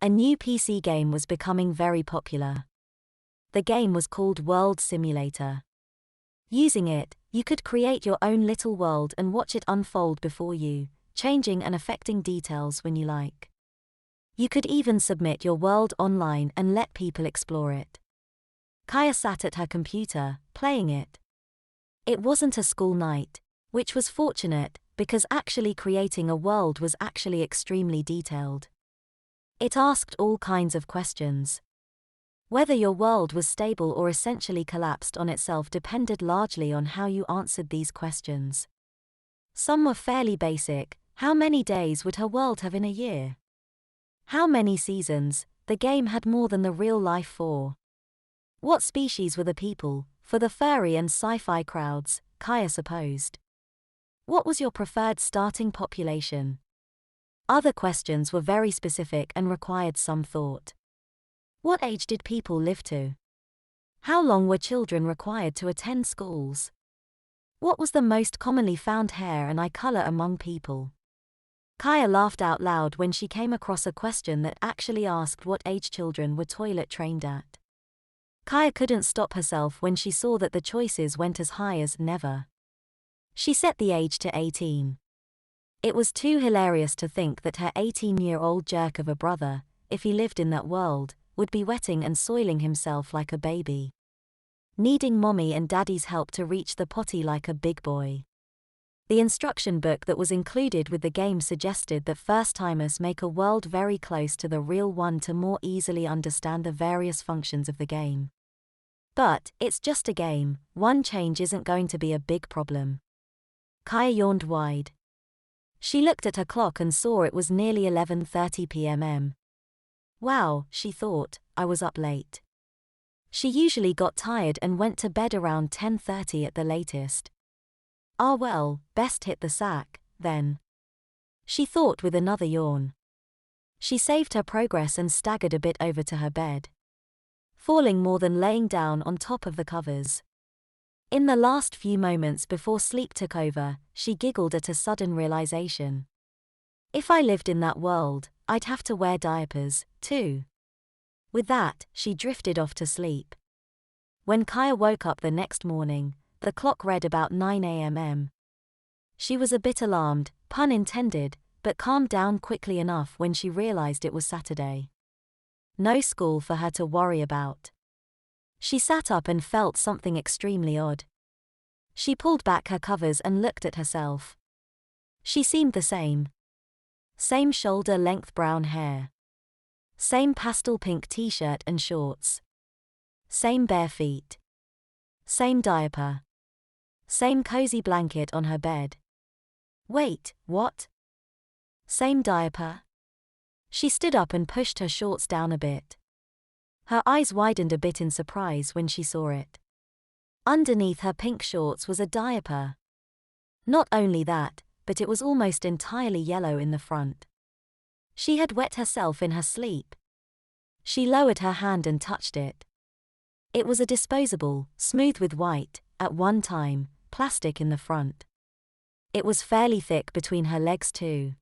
A new PC game was becoming very popular. The game was called World Simulator. Using it, you could create your own little world and watch it unfold before you, changing and affecting details when you like. You could even submit your world online and let people explore it. Kaya sat at her computer, playing it. It wasn't a school night, which was fortunate, because actually creating a world was actually extremely detailed. It asked all kinds of questions. Whether your world was stable or essentially collapsed on itself depended largely on how you answered these questions. Some were fairly basic. How many days would her world have in a year? How many seasons? The game had more than the real life for. What species were the people? For the furry and sci-fi crowds, Kaya supposed. What was your preferred starting population? Other questions were very specific and required some thought. What age did people live to? How long were children required to attend schools? What was the most commonly found hair and eye color among people? Kaya laughed out loud when she came across a question that actually asked what age children were toilet trained at. Kaya couldn't stop herself when she saw that the choices went as high as never. She set the age to 18. It was too hilarious to think that her 18-year-old jerk of a brother, if he lived in that world, would be wetting and soiling himself like a baby, needing mommy and daddy's help to reach the potty like a big boy. The instruction book that was included with the game suggested that first-timers make a world very close to the real one to more easily understand the various functions of the game. But, it's just a game, one change isn't going to be a big problem. Kaya yawned wide. She looked at her clock and saw it was nearly 11:30 p.m. Wow, she thought, I was up late. She usually got tired and went to bed around 10:30 at the latest. Ah well, best hit the sack, then. She thought with another yawn. She saved her progress and staggered a bit over to her bed, falling more than laying down on top of the covers. In the last few moments before sleep took over, she giggled at a sudden realization. If I lived in that world, I'd have to wear diapers, too. With that, she drifted off to sleep. When Kaya woke up the next morning, the clock read about 9 a.m. She was a bit alarmed, pun intended, but calmed down quickly enough when she realized it was Saturday. No school for her to worry about. She sat up and felt something extremely odd. She pulled back her covers and looked at herself. She seemed the same. Same shoulder-length brown hair. Same pastel pink t-shirt and shorts. Same bare feet. Same diaper. Same cozy blanket on her bed. Wait, what? Same diaper? She stood up and pushed her shorts down a bit. Her eyes widened a bit in surprise when she saw it. Underneath her pink shorts was a diaper. Not only that, but it was almost entirely yellow in the front. She had wet herself in her sleep. She lowered her hand and touched it. It was a disposable, smooth with white, at one time, plastic in the front. It was fairly thick between her legs too.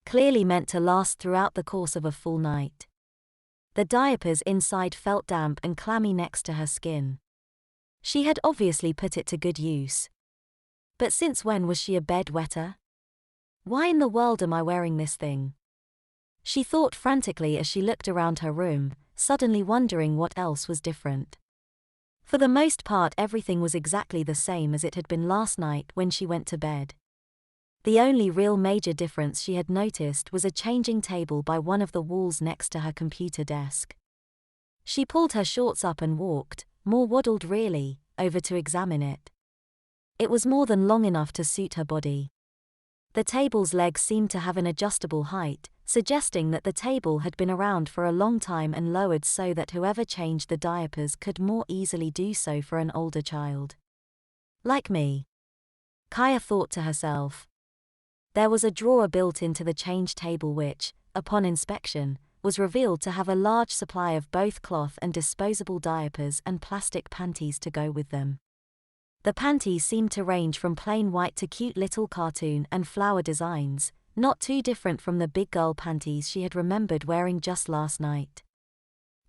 Clearly meant to last throughout the course of a full night. The diapers inside felt damp and clammy next to her skin. She had obviously put it to good use. But since when was she a bedwetter? Why in the world am I wearing this thing? She thought frantically as she looked around her room, suddenly wondering what else was different. For the most part, everything was exactly the same as it had been last night when she went to bed. The only real major difference she had noticed was a changing table by one of the walls next to her computer desk. She pulled her shorts up and walked, more waddled really, over to examine it. It was more than long enough to suit her body. The table's legs seemed to have an adjustable height, suggesting that the table had been around for a long time and lowered so that whoever changed the diapers could more easily do so for an older child. Like me. Kaya thought to herself. There was a drawer built into the change table which, upon inspection, was revealed to have a large supply of both cloth and disposable diapers and plastic panties to go with them. The panties seemed to range from plain white to cute little cartoon and flower designs, not too different from the big girl panties she had remembered wearing just last night.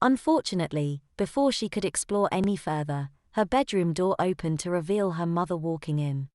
Unfortunately, before she could explore any further, her bedroom door opened to reveal her mother walking in.